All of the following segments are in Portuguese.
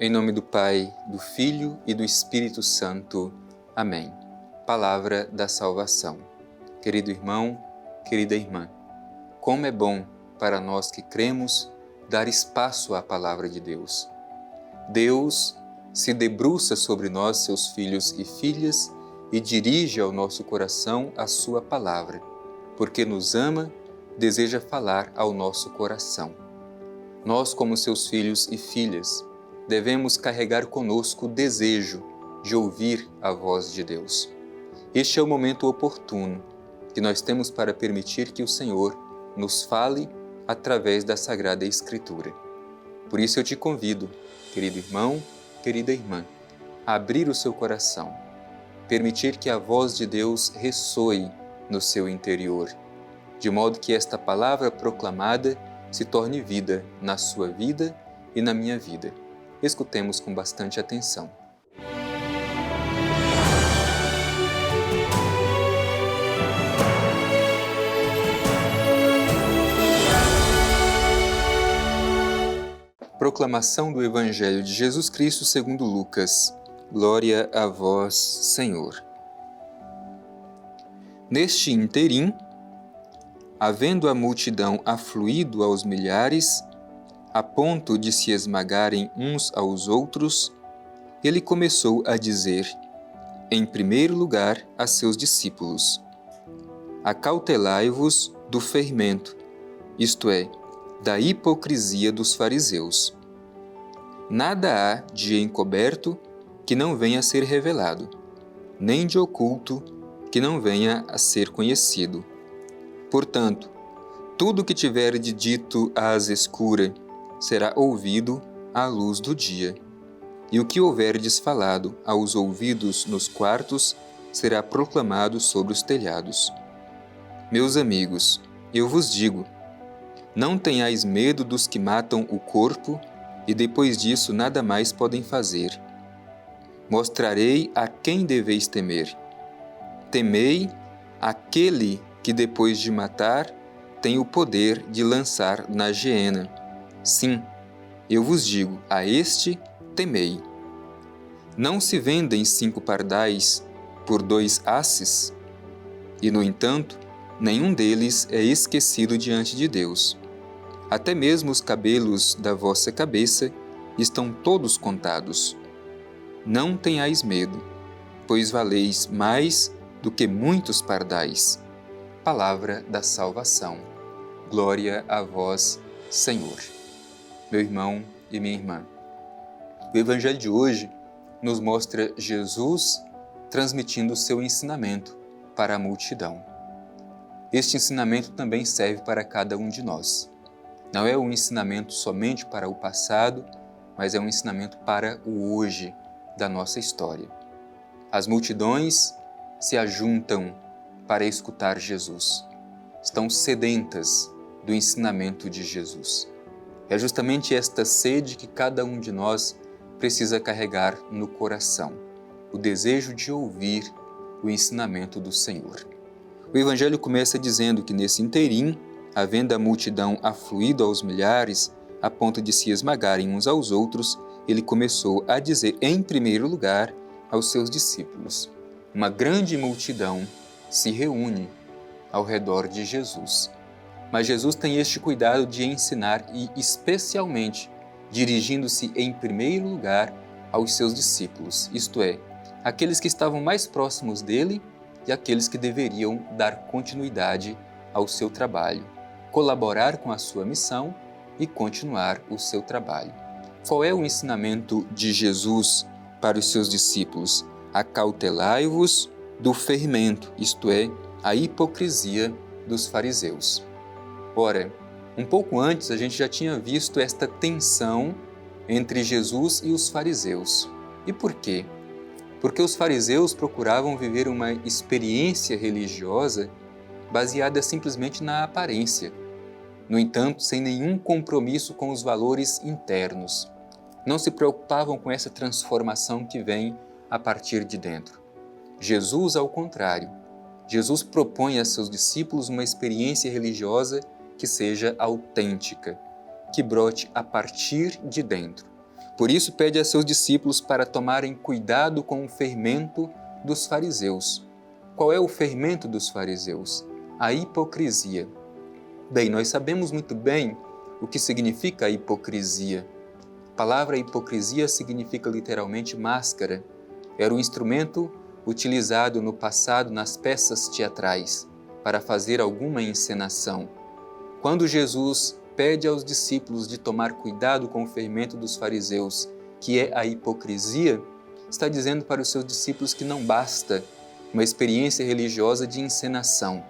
Em nome do Pai, do Filho e do Espírito Santo. Amém. Palavra da salvação. Querido irmão, querida irmã, como é bom para nós que cremos dar espaço à palavra de Deus. Deus se debruça sobre nós, seus filhos e filhas, e dirige ao nosso coração a sua palavra, porque nos ama, deseja falar ao nosso coração. Nós, como seus filhos e filhas, devemos carregar conosco o desejo de ouvir a voz de Deus. Este é o momento oportuno que nós temos para permitir que o Senhor nos fale através da Sagrada Escritura. Por isso eu te convido, querido irmão, querida irmã, a abrir o seu coração, permitir que a voz de Deus ressoe no seu interior, de modo que esta palavra proclamada se torne vida na sua vida e na minha vida. Escutemos com bastante atenção. Proclamação do Evangelho de Jesus Cristo segundo Lucas. Glória a vós, Senhor. Neste interim, havendo a multidão afluído aos milhares, a ponto de se esmagarem uns aos outros, ele começou a dizer, em primeiro lugar, a seus discípulos: acautelai-vos do fermento, isto é, da hipocrisia dos fariseus. Nada há de encoberto que não venha a ser revelado, nem de oculto que não venha a ser conhecido. Portanto, tudo que tiverdes dito às escuras será ouvido à luz do dia, e o que houverdes falado aos ouvidos nos quartos será proclamado sobre os telhados. Meus amigos, eu vos digo, não tenhais medo dos que matam o corpo e depois disso nada mais podem fazer. Mostrarei a quem deveis temer. Temei aquele que depois de matar tem o poder de lançar na geena. Sim, eu vos digo, a este temei. Não se vendem 5 pardais por 2 asses? E, no entanto, nenhum deles é esquecido diante de Deus. Até mesmo os cabelos da vossa cabeça estão todos contados. Não tenhais medo, pois valeis mais do que muitos pardais. Palavra da salvação. Glória a vós, Senhor. Meu irmão e minha irmã, o Evangelho de hoje nos mostra Jesus transmitindo o seu ensinamento para a multidão. Este ensinamento também serve para cada um de nós. Não é um ensinamento somente para o passado, mas é um ensinamento para o hoje da nossa história. As multidões se ajuntam para escutar Jesus. Estão sedentas do ensinamento de Jesus. É justamente esta sede que cada um de nós precisa carregar no coração, o desejo de ouvir o ensinamento do Senhor. O Evangelho começa dizendo que nesse interim, havendo a multidão afluído aos milhares, a ponto de se esmagarem uns aos outros, ele começou a dizer, em primeiro lugar, aos seus discípulos. Uma grande multidão se reúne ao redor de Jesus. Mas Jesus tem este cuidado de ensinar e, especialmente, dirigindo-se em primeiro lugar aos seus discípulos, isto é, aqueles que estavam mais próximos dele e aqueles que deveriam dar continuidade ao seu trabalho, colaborar com a sua missão e continuar o seu trabalho. Qual é o ensinamento de Jesus para os seus discípulos? Acautelai-vos do fermento, isto é, a hipocrisia dos fariseus. Ora, um pouco antes a gente já tinha visto esta tensão entre Jesus e os fariseus. E por quê? Porque os fariseus procuravam viver uma experiência religiosa baseada simplesmente na aparência. No entanto, sem nenhum compromisso com os valores internos. Não se preocupavam com essa transformação que vem a partir de dentro. Jesus, ao contrário, Jesus propõe a seus discípulos uma experiência religiosa que seja autêntica, que brote a partir de dentro. Por isso pede a seus discípulos para tomarem cuidado com o fermento dos fariseus. Qual é o fermento dos fariseus? A hipocrisia. Bem, nós sabemos muito bem o que significa a hipocrisia. A palavra hipocrisia significa literalmente máscara. Era um instrumento utilizado no passado nas peças teatrais para fazer alguma encenação. Quando Jesus pede aos discípulos de tomar cuidado com o fermento dos fariseus, que é a hipocrisia, está dizendo para os seus discípulos que não basta uma experiência religiosa de encenação,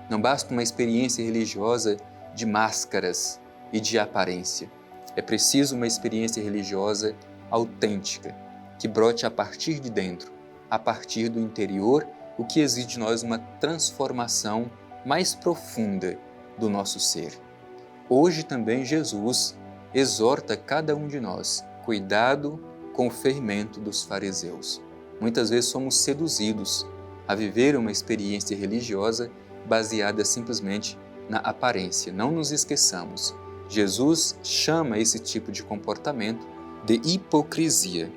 não basta uma experiência religiosa de máscaras e de aparência. É preciso uma experiência religiosa autêntica, que brote a partir de dentro, a partir do interior, o que exige de nós uma transformação mais profunda do nosso ser. Hoje também Jesus exorta cada um de nós, cuidado com o fermento dos fariseus. Muitas vezes somos seduzidos a viver uma experiência religiosa baseada simplesmente na aparência. Não nos esqueçamos, Jesus chama esse tipo de comportamento de hipocrisia.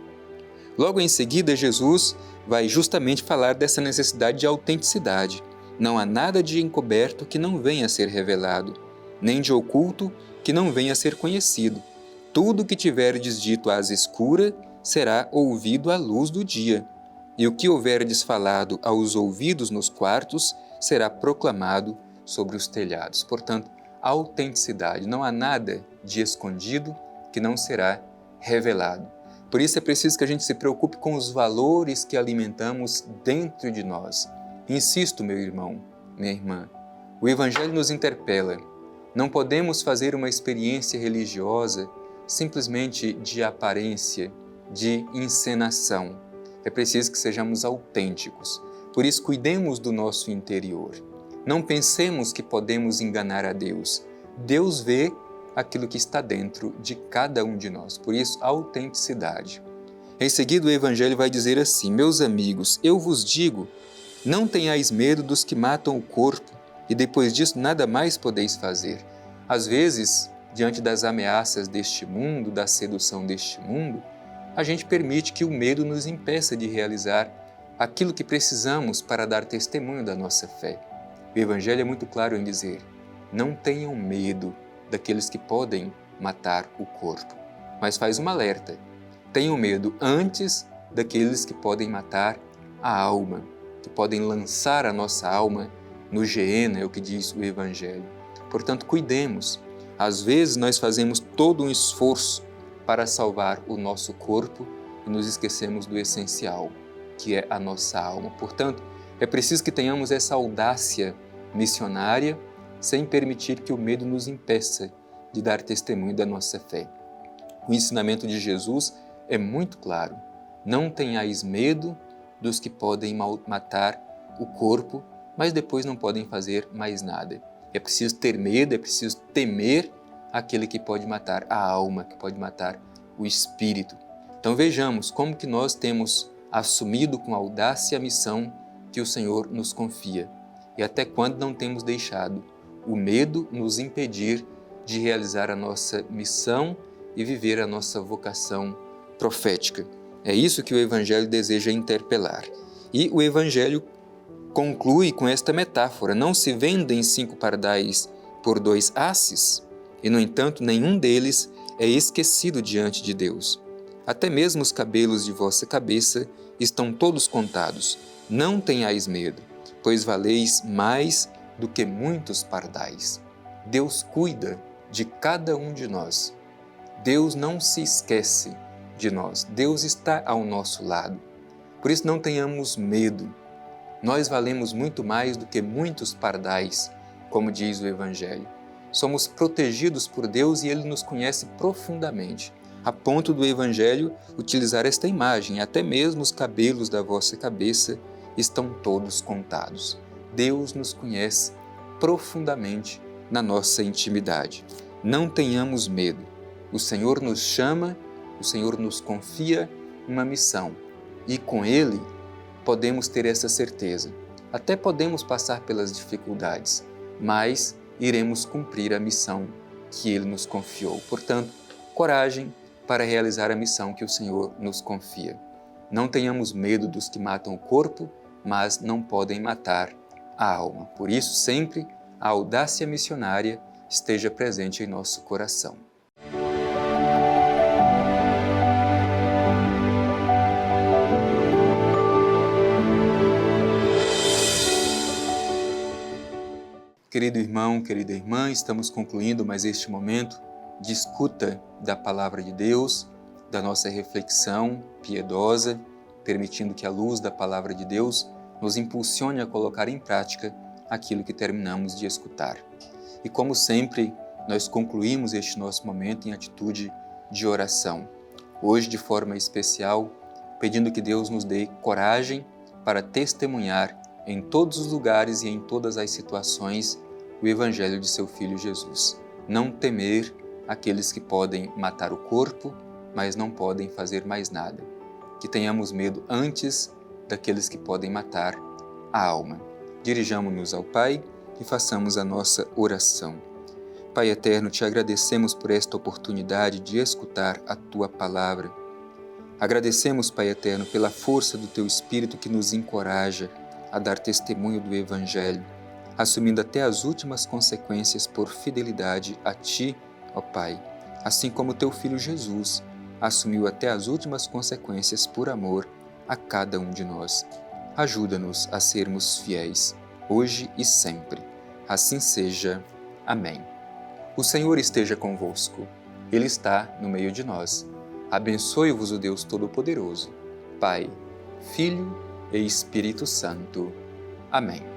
Logo em seguida, Jesus vai justamente falar dessa necessidade de autenticidade. Não há nada de encoberto que não venha a ser revelado, nem de oculto que não venha a ser conhecido. Tudo que tiverdes dito às escuras será ouvido à luz do dia, e o que houverdes falado aos ouvidos nos quartos será proclamado sobre os telhados. Portanto, autenticidade. Não há nada de escondido que não será revelado. Por isso é preciso que a gente se preocupe com os valores que alimentamos dentro de nós. Insisto, meu irmão, minha irmã, o Evangelho nos interpela. Não podemos fazer uma experiência religiosa simplesmente de aparência, de encenação. É preciso que sejamos autênticos. Por isso, cuidemos do nosso interior. Não pensemos que podemos enganar a Deus. Deus vê aquilo que está dentro de cada um de nós. Por isso, autenticidade. Em seguida, o Evangelho vai dizer assim: meus amigos, eu vos digo, não tenhais medo dos que matam o corpo, e depois disso nada mais podeis fazer. Às vezes, diante das ameaças deste mundo, da sedução deste mundo, a gente permite que o medo nos impeça de realizar aquilo que precisamos para dar testemunho da nossa fé. O Evangelho é muito claro em dizer: não tenham medo daqueles que podem matar o corpo, mas faz um alerta: tenham medo antes daqueles que podem matar a alma, que podem lançar a nossa alma no Geena, é o que diz o Evangelho. Portanto, cuidemos. Às vezes nós fazemos todo um esforço para salvar o nosso corpo e nos esquecemos do essencial, que é a nossa alma. Portanto, é preciso que tenhamos essa audácia missionária sem permitir que o medo nos impeça de dar testemunho da nossa fé. O ensinamento de Jesus é muito claro: não tenhais medo dos que podem matar o corpo, mas depois não podem fazer mais nada. É preciso ter medo, é preciso temer aquele que pode matar a alma, que pode matar o espírito. Então vejamos como que nós temos assumido com audácia a missão que o Senhor nos confia e até quando não temos deixado o medo nos impedir de realizar a nossa missão e viver a nossa vocação profética. É isso que o Evangelho deseja interpelar. E o Evangelho conclui com esta metáfora: não se vendem 5 pardais por 2 asses, e no entanto nenhum deles é esquecido diante de Deus. Até mesmo os cabelos de vossa cabeça estão todos contados. Não tenhais medo, pois valeis mais do que muitos pardais. Deus cuida de cada um de nós. Deus não se esquece de nós. Deus está ao nosso lado. Por isso não tenhamos medo. Nós valemos muito mais do que muitos pardais, como diz o Evangelho. Somos protegidos por Deus e Ele nos conhece profundamente, a ponto do Evangelho utilizar esta imagem: até mesmo os cabelos da vossa cabeça estão todos contados. Deus nos conhece profundamente na nossa intimidade. Não tenhamos medo. O Senhor nos chama, o Senhor nos confia uma missão e com Ele podemos ter essa certeza. Até podemos passar pelas dificuldades, mas iremos cumprir a missão que Ele nos confiou. Portanto, coragem, para realizar a missão que o Senhor nos confia. Não tenhamos medo dos que matam o corpo, mas não podem matar a alma. Por isso, sempre a audácia missionária esteja presente em nosso coração. Querido irmão, querida irmã, estamos concluindo mais este momento de escuta da Palavra de Deus, da nossa reflexão piedosa, permitindo que a luz da Palavra de Deus nos impulsione a colocar em prática aquilo que terminamos de escutar. E como sempre, nós concluímos este nosso momento em atitude de oração. Hoje, de forma especial, pedindo que Deus nos dê coragem para testemunhar em todos os lugares e em todas as situações o Evangelho de seu Filho Jesus. Não temer aqueles que podem matar o corpo, mas não podem fazer mais nada. Que tenhamos medo antes daqueles que podem matar a alma. Dirijamo-nos ao Pai e façamos a nossa oração. Pai eterno, te agradecemos por esta oportunidade de escutar a Tua Palavra. Agradecemos, Pai eterno, pela força do Teu Espírito que nos encoraja a dar testemunho do Evangelho, assumindo até as últimas consequências por fidelidade a Ti, ó Pai, assim como Teu Filho Jesus assumiu até as últimas consequências por amor a cada um de nós. Ajuda-nos a sermos fiéis, hoje e sempre. Assim seja. Amém. O Senhor esteja convosco. Ele está no meio de nós. Abençoe-vos o Deus Todo-Poderoso, Pai, Filho e Espírito Santo. Amém.